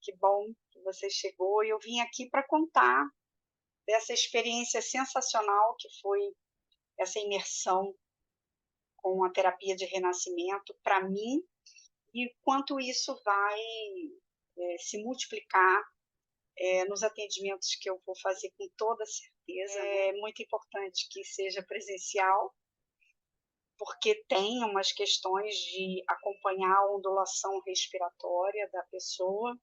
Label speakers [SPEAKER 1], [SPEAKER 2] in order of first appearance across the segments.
[SPEAKER 1] Que bom que você chegou. E eu vim aqui para contar dessa experiência sensacional que foi essa imersão com a terapia de renascimento para mim e quanto isso vai se multiplicar nos atendimentos que eu vou fazer com toda certeza. É muito importante que seja presencial, porque tem umas questões de acompanhar a ondulação respiratória da pessoa,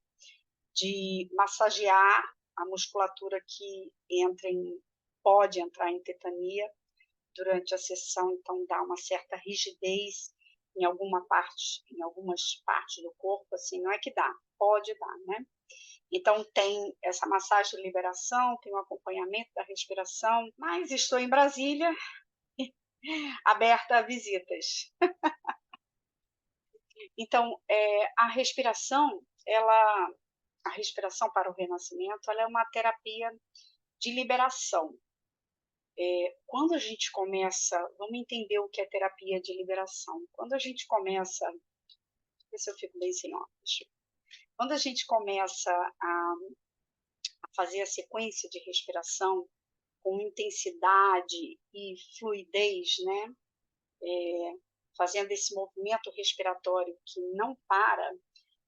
[SPEAKER 1] de massagear a musculatura que pode entrar em tetania durante a sessão, então dá uma certa rigidez em algumas partes do corpo, assim, não é que dá, pode dar, né? Então tem essa massagem de liberação, tem o acompanhamento da respiração, mas estou em Brasília, aberta a visitas. Então, a respiração para o renascimento, ela é uma terapia de liberação. Quando a gente começa, vamos entender o que é terapia de liberação. Quando a gente começa, deixa eu ver se eu fico bem sem óculos. Quando a gente começa a fazer a sequência de respiração com intensidade e fluidez, né? Fazendo esse movimento respiratório que não para,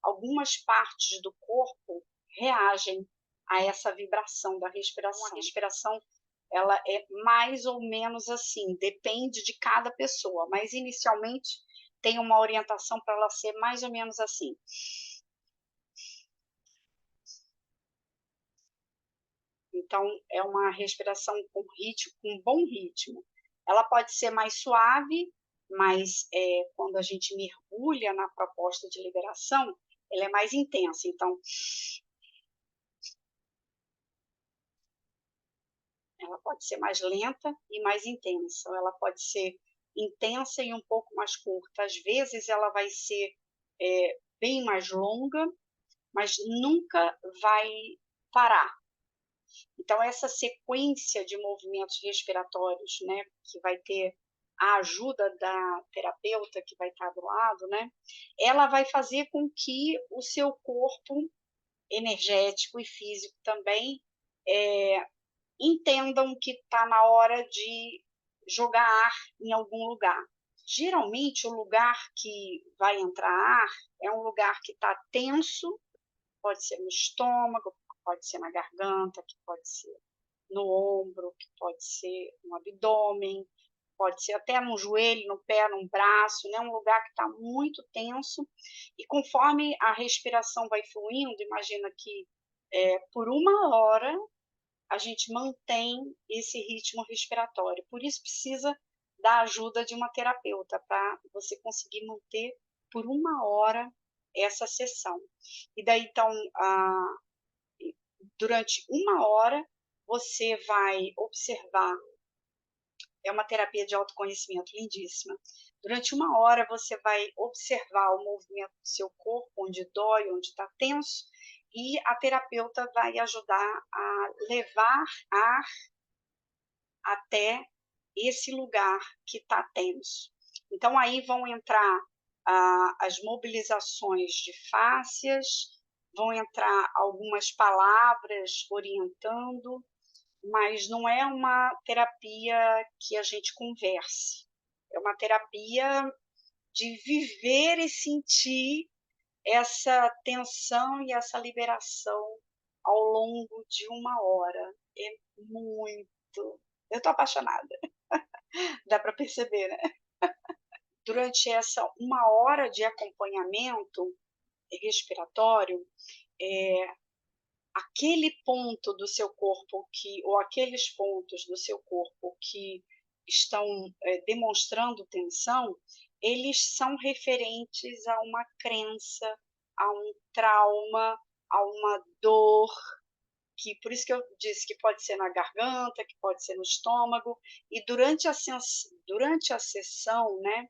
[SPEAKER 1] algumas partes do corpo reagem a essa vibração da respiração. A respiração ela é mais ou menos assim, depende de cada pessoa, mas inicialmente tem uma orientação para ela ser mais ou menos assim. Então, é uma respiração com um bom ritmo. Ela pode ser mais suave, mas quando a gente mergulha na proposta de liberação, ela é mais intensa. Então, ela pode ser mais lenta e mais intensa, ou ela pode ser intensa e um pouco mais curta. Às vezes ela vai ser bem mais longa, mas nunca vai parar. Então, essa sequência de movimentos respiratórios, né, que vai ter a ajuda da terapeuta que vai estar do lado, né, ela vai fazer com que o seu corpo energético e físico também entendam que está na hora de jogar ar em algum lugar. Geralmente, o lugar que vai entrar ar é um lugar que está tenso, pode ser no estômago, pode ser na garganta, que pode ser no ombro, que pode ser no abdômen, pode ser até no joelho, no pé, no braço, né? Um lugar que está muito tenso. E conforme a respiração vai fluindo, imagina que por 1 hora a gente mantém esse ritmo respiratório. Por isso precisa da ajuda de uma terapeuta para você conseguir manter por 1 hora essa sessão. E daí, então, durante 1 hora, você vai observar, é uma terapia de autoconhecimento lindíssima. Durante 1 hora, você vai observar o movimento do seu corpo, onde dói, onde está tenso, e a terapeuta vai ajudar a levar ar até esse lugar que está tenso. Então, aí vão entrar as mobilizações de fáscias, vão entrar algumas palavras orientando, mas não é uma terapia que a gente converse, é uma terapia de viver e sentir essa tensão e essa liberação ao longo de 1 hora. É muito. Eu estou apaixonada, dá para perceber, né? Durante essa 1 hora de acompanhamento respiratório, aquele ponto do seu corpo ou aqueles pontos do seu corpo que estão demonstrando tensão, eles são referentes a uma crença, a um trauma, a uma dor, que por isso que eu disse que pode ser na garganta, que pode ser no estômago, e durante a sessão, né,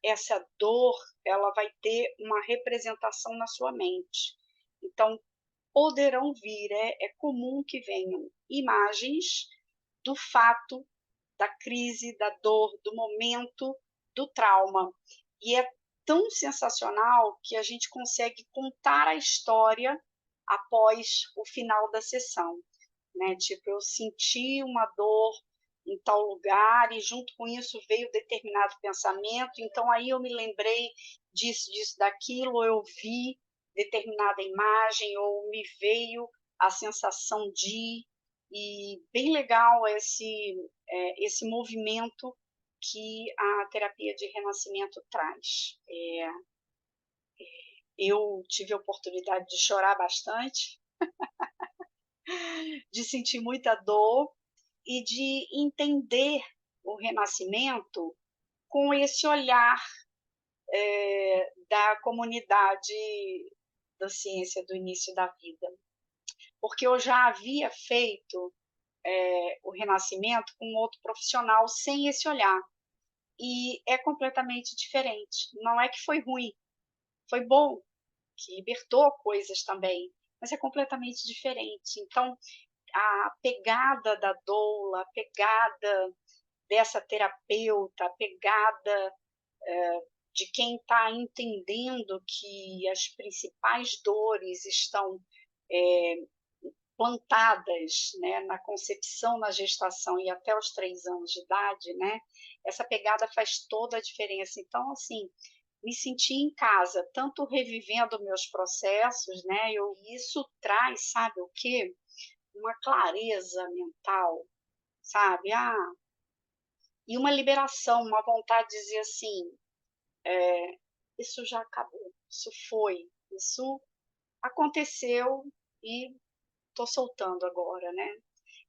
[SPEAKER 1] essa dor, ela vai ter uma representação na sua mente. Então, poderão vir, é comum que venham imagens do fato, da crise, da dor, do momento, do trauma. E é tão sensacional que a gente consegue contar a história após o final da sessão, né, tipo, eu senti uma dor em tal lugar e junto com isso veio determinado pensamento, então aí eu me lembrei disso, disso, daquilo, eu vi determinada imagem ou me veio a sensação de e bem legal esse movimento que a terapia de renascimento traz. Eu tive a oportunidade de chorar bastante, de sentir muita dor e de entender o renascimento com esse olhar, da comunidade da ciência do início da vida. Porque eu já havia feito, o renascimento com outro profissional sem esse olhar, e é completamente diferente. Não é que foi ruim, foi bom, que libertou coisas também, mas é completamente diferente. Então, a pegada da doula, a pegada dessa terapeuta, a pegada de quem está entendendo que as principais dores estão plantadas, né, na concepção, na gestação e até os 3 anos de idade, né, essa pegada faz toda a diferença. Então, assim, me senti em casa, tanto revivendo meus processos, né, isso traz, sabe o quê? Uma clareza mental, sabe? E uma liberação, uma vontade de dizer assim: "Isso já acabou, isso foi, isso aconteceu e estou soltando agora", né.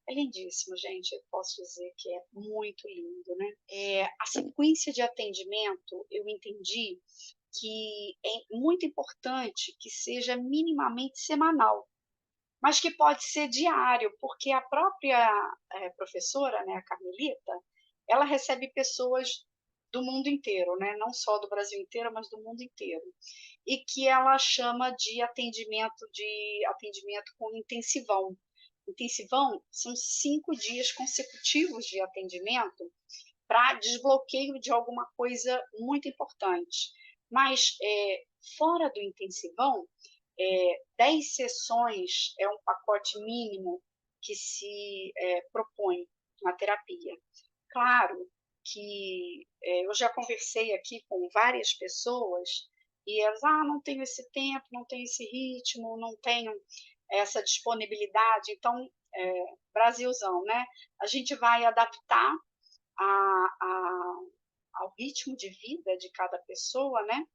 [SPEAKER 1] É lindíssimo, gente, eu posso dizer que é muito lindo, né. A sequência de atendimento, eu entendi que é muito importante que seja minimamente semanal, mas que pode ser diário, porque a própria, professora, né, a Carmelita, ela recebe pessoas do mundo inteiro, né, não só do Brasil inteiro, mas do mundo inteiro. E que ela chama de atendimento com intensivão. Intensivão são 5 dias consecutivos de atendimento para desbloqueio de alguma coisa muito importante. Mas, fora do intensivão, 10 sessões é um pacote mínimo que se, propõe na terapia. Claro que, eu já conversei aqui com várias pessoas e elas: "Ah, não tenho esse tempo, não tenho esse ritmo, não tenho essa disponibilidade", então, Brasilzão, né, a gente vai adaptar a ao ritmo de vida de cada pessoa, né,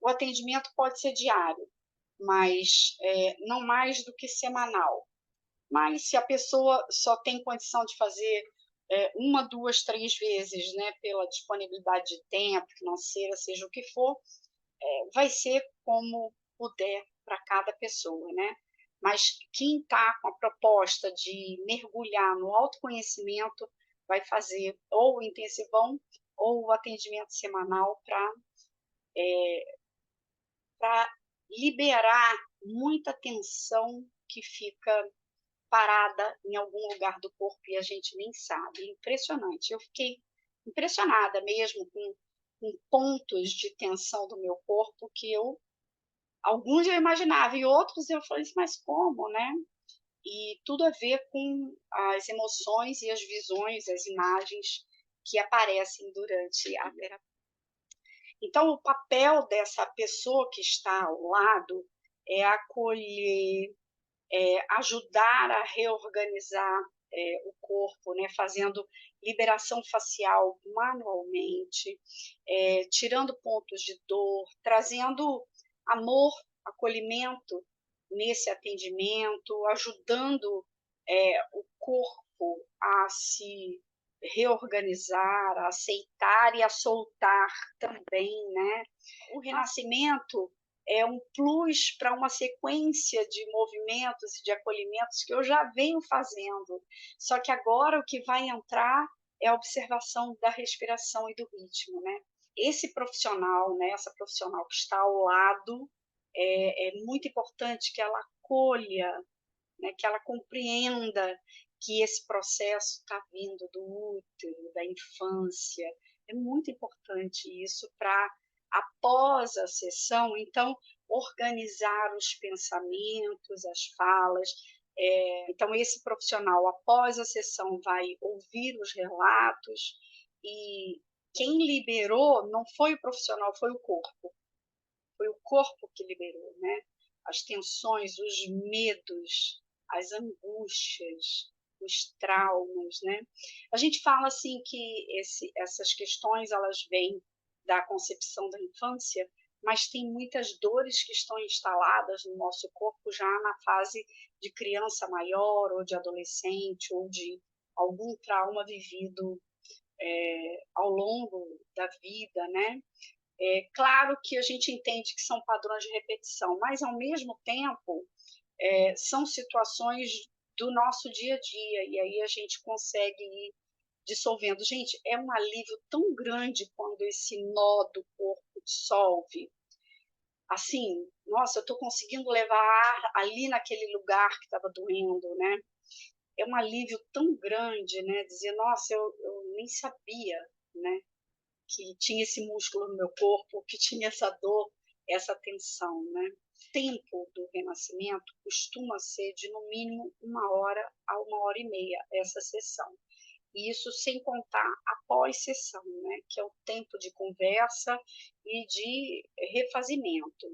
[SPEAKER 1] o atendimento pode ser diário, mas, não mais do que semanal. Mas se a pessoa só tem condição de fazer, 1, 2, 3 vezes, né, pela disponibilidade de tempo, financeira, seja o que for, vai ser como puder para cada pessoa, né. Mas quem está com a proposta de mergulhar no autoconhecimento, vai fazer ou o intensivão ou o atendimento semanal para liberar muita tensão que fica parada em algum lugar do corpo e a gente nem sabe. Impressionante. Eu fiquei impressionada mesmo com pontos de tensão do meu corpo que eu alguns eu imaginava e outros eu falei assim: "Mas como, né?". E tudo a ver com as emoções e as visões, as imagens que aparecem durante a terapia. Então o papel dessa pessoa que está ao lado é acolher, ajudar a reorganizar, o corpo, né, fazendo liberação facial manualmente, tirando pontos de dor, trazendo amor, acolhimento nesse atendimento, ajudando, o corpo a se reorganizar, a aceitar e a soltar também, né. O renascimento é um plus para uma sequência de movimentos e de acolhimentos que eu já venho fazendo, só que agora o que vai entrar é a observação da respiração e do ritmo, né. Esse profissional, né, essa profissional que está ao lado, é muito importante que ela acolha, né, que ela compreenda que esse processo está vindo do útero, da infância. É muito importante isso para a após a sessão, então, organizar os pensamentos, as falas. Então, esse profissional, após a sessão, vai ouvir os relatos e quem liberou não foi o profissional, foi o corpo. Foi o corpo que liberou, né? As tensões, os medos, as angústias, os traumas, né? A gente fala assim que essas questões elas vêm da concepção da infância, mas tem muitas dores que estão instaladas no nosso corpo já na fase de criança maior ou de adolescente ou de algum trauma vivido ao longo da vida, né? É claro que a gente entende que são padrões de repetição, mas ao mesmo tempo são situações do nosso dia a dia, e aí a gente consegue ir dissolvendo. Gente, é um alívio tão grande quando esse nó do corpo dissolve. Assim, nossa, eu estou conseguindo levar ar ali naquele lugar que estava doendo, né? É um alívio tão grande, né? Dizer, nossa, eu nem sabia, né? Que tinha esse músculo no meu corpo, que tinha essa dor, essa tensão, né? O tempo do renascimento costuma ser de no mínimo 1 hora a 1 hora e meia essa sessão. E isso sem contar a pós-sessão, né? Que é o tempo de conversa e de refazimento.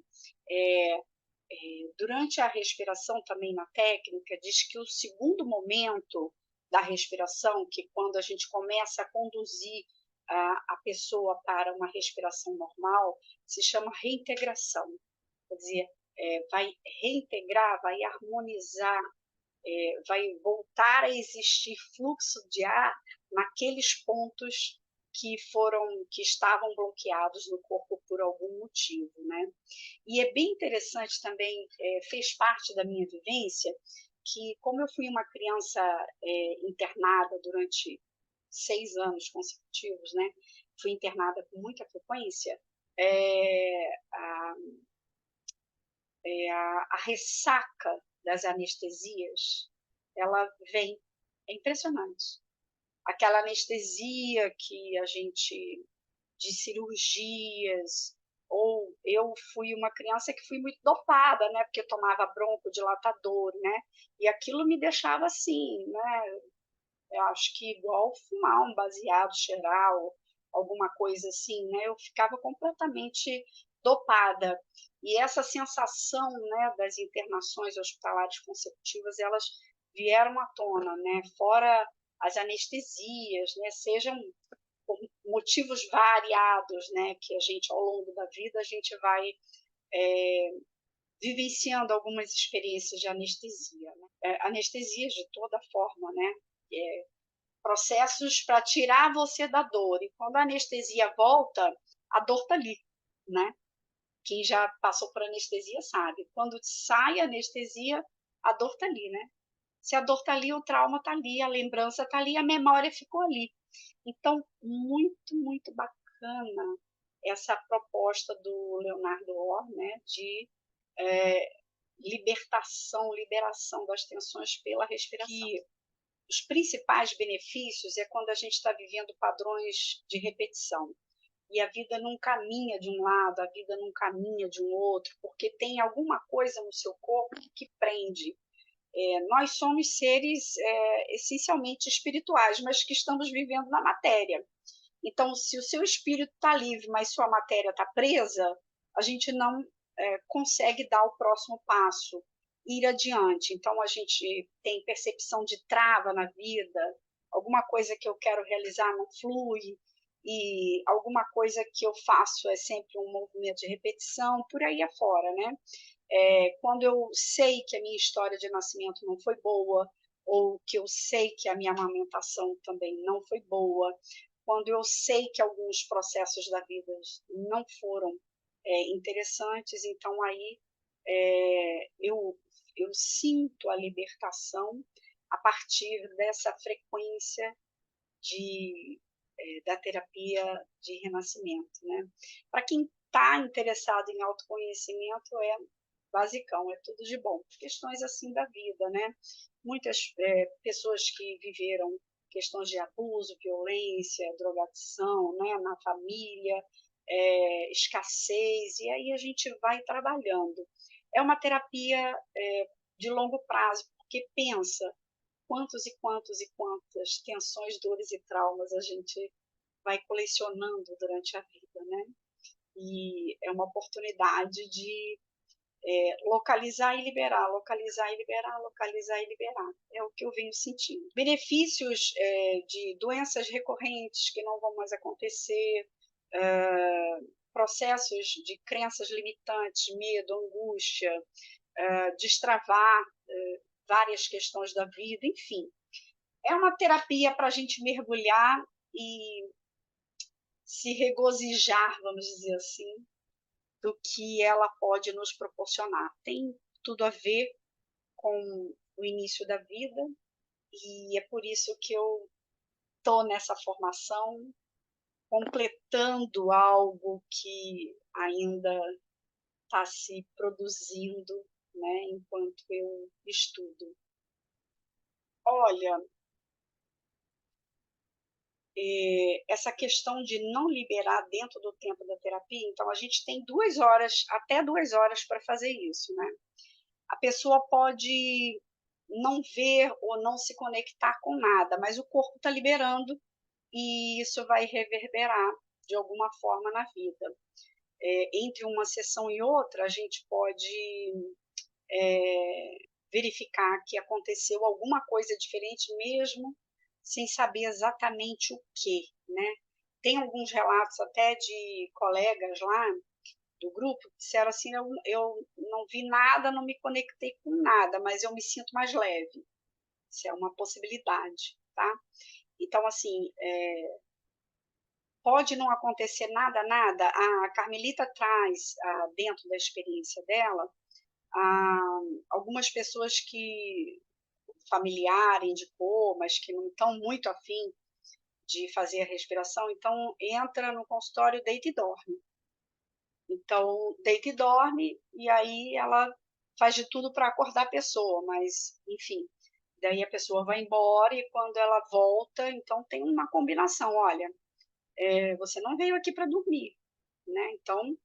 [SPEAKER 1] Durante a respiração também na técnica, diz que o segundo momento da respiração, que quando a gente começa a conduzir a pessoa para uma respiração normal, se chama reintegração. Quer dizer, vai reintegrar, vai harmonizar, vai voltar a existir fluxo de ar naqueles pontos que estavam bloqueados no corpo por algum motivo, né? E é bem interessante também, fez parte da minha vivência, que como eu fui uma criança internada durante 6 anos consecutivos, né? Fui internada com muita frequência, é, a, a ressaca das anestesias, ela vem, é impressionante. Aquela anestesia que a gente, de cirurgias, ou eu fui uma criança que fui muito dopada, né, porque eu tomava broncodilatador, né, e aquilo me deixava assim, né, eu acho que igual fumar um baseado, cheirar, ou alguma coisa assim, né, eu ficava completamente dopada. E essa sensação, né, das internações hospitalares consecutivas, elas vieram à tona, né, fora as anestesias, né, sejam por motivos variados, né, que a gente, ao longo da vida, a gente vai vivenciando algumas experiências de anestesia. Né? Anestesias de toda forma, né? Processos para tirar você da dor. E quando a anestesia volta, a dor está ali, né? Quem já passou por anestesia sabe. Quando sai a anestesia, a dor está ali, né? Se a dor está ali, o trauma está ali, a lembrança está ali, a memória ficou ali. Então, muito, muito bacana essa proposta do Leonardo Orr, né, de libertação, liberação das tensões pela respiração. Que os principais benefícios é quando a gente está vivendo padrões de repetição. E a vida não caminha de um lado, a vida não caminha de um outro, porque tem alguma coisa no seu corpo que prende. Nós somos seres essencialmente espirituais, mas que estamos vivendo na matéria. Então, se o seu espírito está livre, mas sua matéria está presa, a gente não consegue dar o próximo passo, ir adiante. Então, a gente tem percepção de trava na vida, alguma coisa que eu quero realizar não flui, e alguma coisa que eu faço é sempre um movimento de repetição, por aí afora, né? Quando eu sei que a minha história de nascimento não foi boa, ou que eu sei que a minha amamentação também não foi boa, quando eu sei que alguns processos da vida não foram interessantes, então aí eu sinto a libertação a partir dessa frequência da terapia de renascimento, né? Para quem está interessado em autoconhecimento, é basicão, é tudo de bom. Questões assim da vida, né? Muitas pessoas que viveram questões de abuso, violência, drogadição, né, na família, escassez, e aí a gente vai trabalhando. É uma terapia de longo prazo, porque pensa quantos e quantos e quantas tensões, dores e traumas a gente vai colecionando durante a vida, né? E é uma oportunidade de localizar e liberar, localizar e liberar, localizar e liberar. É o que eu venho sentindo. Benefícios de doenças recorrentes que não vão mais acontecer, processos de crenças limitantes, medo, angústia, destravar várias questões da vida, enfim. É uma terapia para a gente mergulhar e se regozijar, vamos dizer assim, do que ela pode nos proporcionar. Tem tudo a ver com o início da vida e é por isso que eu estou nessa formação, completando algo que ainda está se produzindo, né, enquanto eu estudo. Olha, essa questão de não liberar dentro do tempo da terapia, então a gente tem 2 horas, até 2 horas para fazer isso, né? A pessoa pode não ver ou não se conectar com nada, mas o corpo está liberando e isso vai reverberar de alguma forma na vida. Entre uma sessão e outra, a gente pode verificar que aconteceu alguma coisa diferente mesmo sem saber exatamente o que, né? Tem alguns relatos até de colegas lá do grupo que disseram assim, eu não vi nada, não me conectei com nada, mas eu me sinto mais leve. Isso é uma possibilidade, tá? Então, assim, pode não acontecer nada, nada. A Carmelita traz, dentro da experiência dela, algumas pessoas que familiar indicou, mas que não estão muito afim de fazer a respiração, então entra no consultório, deita e dorme. Então, deita e dorme, e aí ela faz de tudo para acordar a pessoa, mas, enfim, daí a pessoa vai embora e quando ela volta, então tem uma combinação, olha, você não veio aqui para dormir, né? Então,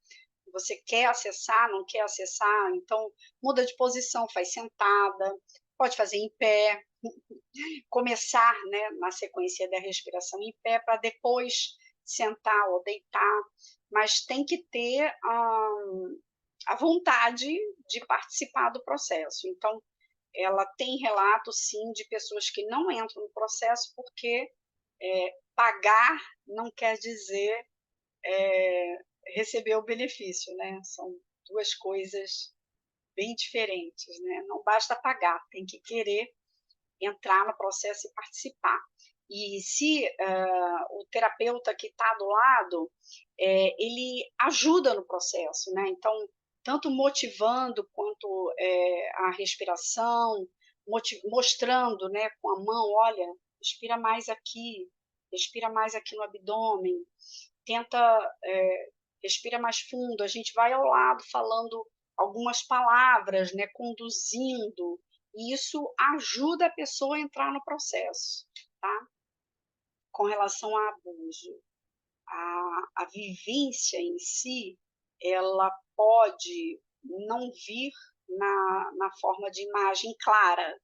[SPEAKER 1] você quer acessar, não quer acessar, então muda de posição, faz sentada, pode fazer em pé, começar, né, na sequência da respiração em pé para depois sentar ou deitar, mas tem que ter a vontade de participar do processo. Então, ela tem relato, sim, de pessoas que não entram no processo porque pagar não quer dizer receber o benefício, né? São duas coisas bem diferentes, né? Não basta pagar, tem que querer entrar no processo e participar. E se o terapeuta que está do lado, ele ajuda no processo, né? Então, tanto motivando quanto a respiração, mostrando, né, com a mão, olha, respira mais aqui no abdômen, tenta, respira mais fundo, a gente vai ao lado falando algumas palavras, né, conduzindo, e isso ajuda a pessoa a entrar no processo, tá? Com relação a abuso, a vivência em si, ela pode não vir na forma de imagem clara,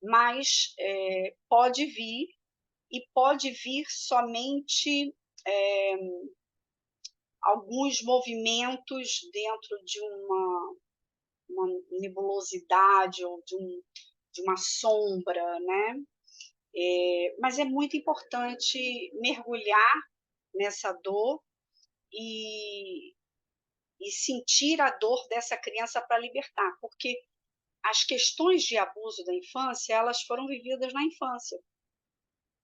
[SPEAKER 1] mas pode vir, e pode vir somente alguns movimentos dentro de uma nebulosidade ou de uma sombra, né? Mas é muito importante mergulhar nessa dor e, e sentir a dor dessa criança para libertar, porque as questões de abuso da infância, elas foram vividas na infância.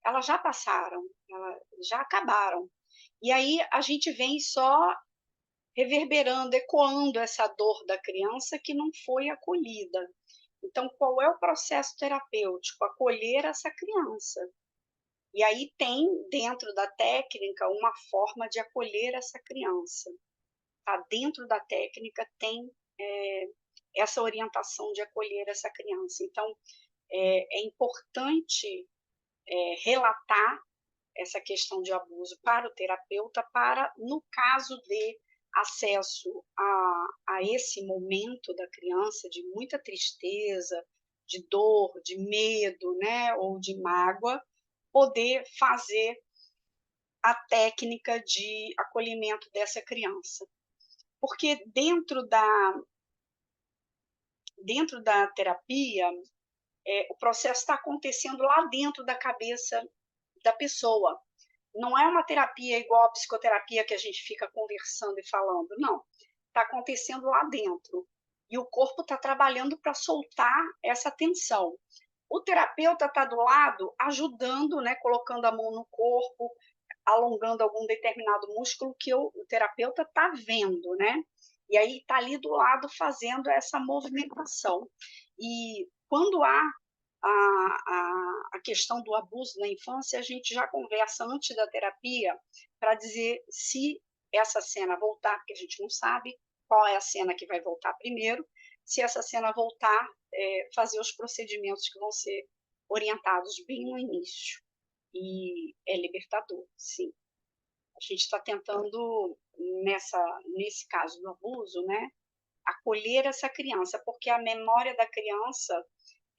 [SPEAKER 1] Elas já passaram, elas já acabaram. E aí a gente vem só reverberando, ecoando essa dor da criança que não foi acolhida. Então, qual é o processo terapêutico? Acolher essa criança. E aí tem, dentro da técnica, uma forma de acolher essa criança. Tá? Dentro da técnica tem essa orientação de acolher essa criança. Então, é importante relatar essa questão de abuso para o terapeuta, para, no caso de acesso a esse momento da criança de muita tristeza, de dor, de medo, né, ou de mágoa, poder fazer a técnica de acolhimento dessa criança. Porque dentro da terapia, o processo está acontecendo lá dentro da cabeça da pessoa. Não é uma terapia igual a psicoterapia que a gente fica conversando e falando, não. Está acontecendo lá dentro. E o corpo está trabalhando para soltar essa tensão. O terapeuta está do lado ajudando, né, colocando a mão no corpo, alongando algum determinado músculo que o terapeuta está vendo, né? E aí está ali do lado fazendo essa movimentação. E quando há a questão do abuso na infância, a gente já conversa antes da terapia para dizer se essa cena voltar, porque a gente não sabe qual é a cena que vai voltar primeiro, se essa cena voltar, fazer os procedimentos que vão ser orientados bem no início. E é libertador, sim. A gente está tentando, nesse caso do abuso, né, acolher essa criança, porque a memória da criança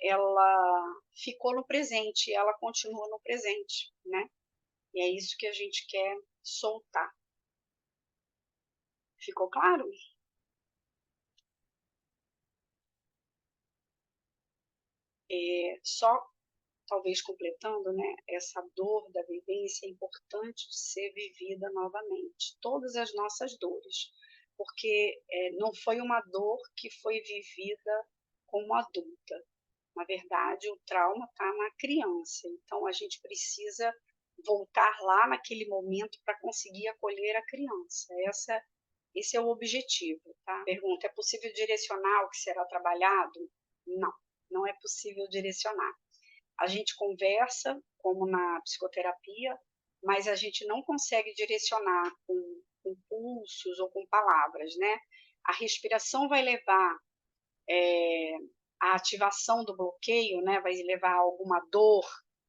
[SPEAKER 1] ela ficou no presente, ela continua no presente, né? E é isso que a gente quer soltar. Ficou claro? Só talvez completando, né? Essa dor da vivência é importante de ser vivida novamente. Todas as nossas dores, porque não foi uma dor que foi vivida como adulta. Na verdade, o trauma está na criança, então a gente precisa voltar lá naquele momento para conseguir acolher a criança. Esse é o objetivo, tá? Pergunta: é possível direcionar o que será trabalhado? Não, não é possível direcionar. A gente conversa, como na psicoterapia, mas a gente não consegue direcionar com pulsos ou com palavras, né? A respiração vai levar a ativação do bloqueio, né, vai levar a alguma dor,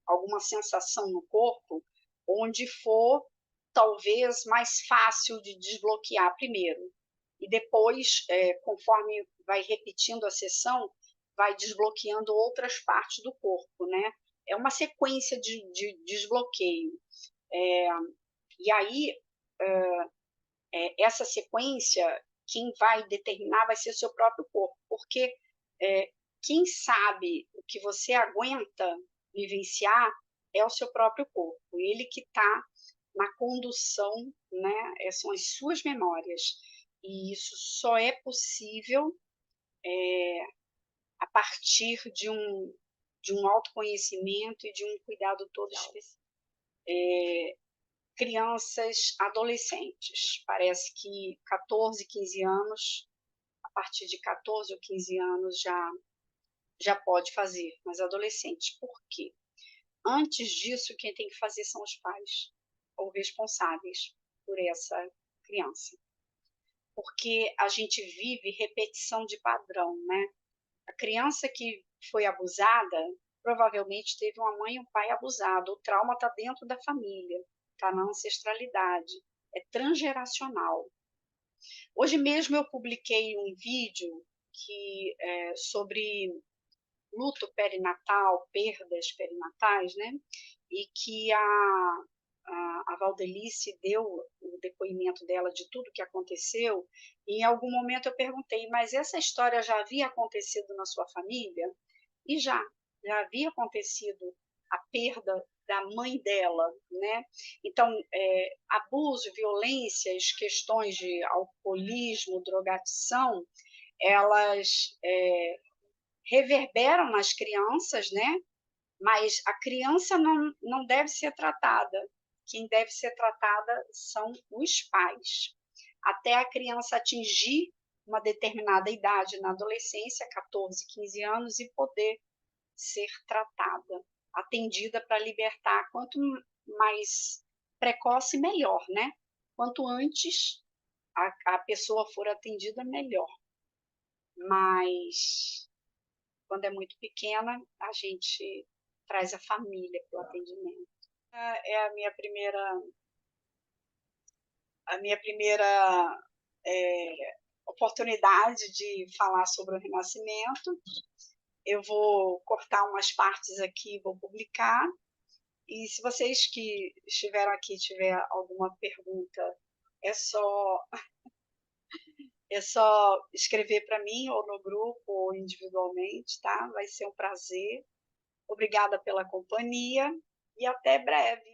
[SPEAKER 1] alguma sensação no corpo, onde for talvez mais fácil de desbloquear primeiro. E depois, conforme vai repetindo a sessão, vai desbloqueando outras partes do corpo, né? É uma sequência de desbloqueio. E aí, essa sequência, quem vai determinar vai ser o seu próprio corpo, porque quem sabe o que você aguenta vivenciar é o seu próprio corpo, ele que está na condução, né? São as suas memórias, e isso só é possível a partir de um autoconhecimento e de um cuidado todo especial. Crianças, adolescentes, parece que 14, 15 anos, a partir de 14 ou 15 anos já pode fazer, mas adolescentes, por quê? Antes disso, quem tem que fazer são os pais, ou responsáveis por essa criança. Porque a gente vive repetição de padrão, né? A criança que foi abusada, provavelmente teve uma mãe e um pai abusado. O trauma está dentro da família, está na ancestralidade, é transgeracional. Hoje mesmo eu publiquei um vídeo sobre luto perinatal, perdas perinatais, né? E que a Valdelice deu o depoimento dela de tudo que aconteceu. E em algum momento eu perguntei, mas essa história já havia acontecido na sua família? E já havia acontecido a perda da mãe dela, né? Então, abuso, violências, questões de alcoolismo, drogadição, elas reverberam nas crianças, né? Mas a criança não deve ser tratada. Quem deve ser tratada são os pais. Até a criança atingir uma determinada idade na adolescência, 14, 15 anos, e poder ser tratada, atendida para libertar. Quanto mais precoce, melhor, né? Quanto antes a pessoa for atendida, melhor. Mas quando é muito pequena, a gente traz a família para o atendimento. é a minha primeira oportunidade de falar sobre o Renascimento. Eu vou cortar umas partes aqui e vou publicar. E se vocês que estiveram aqui tiver alguma pergunta, é só escrever para mim, ou no grupo, ou individualmente, tá? Vai ser um prazer. Obrigada pela companhia e até breve.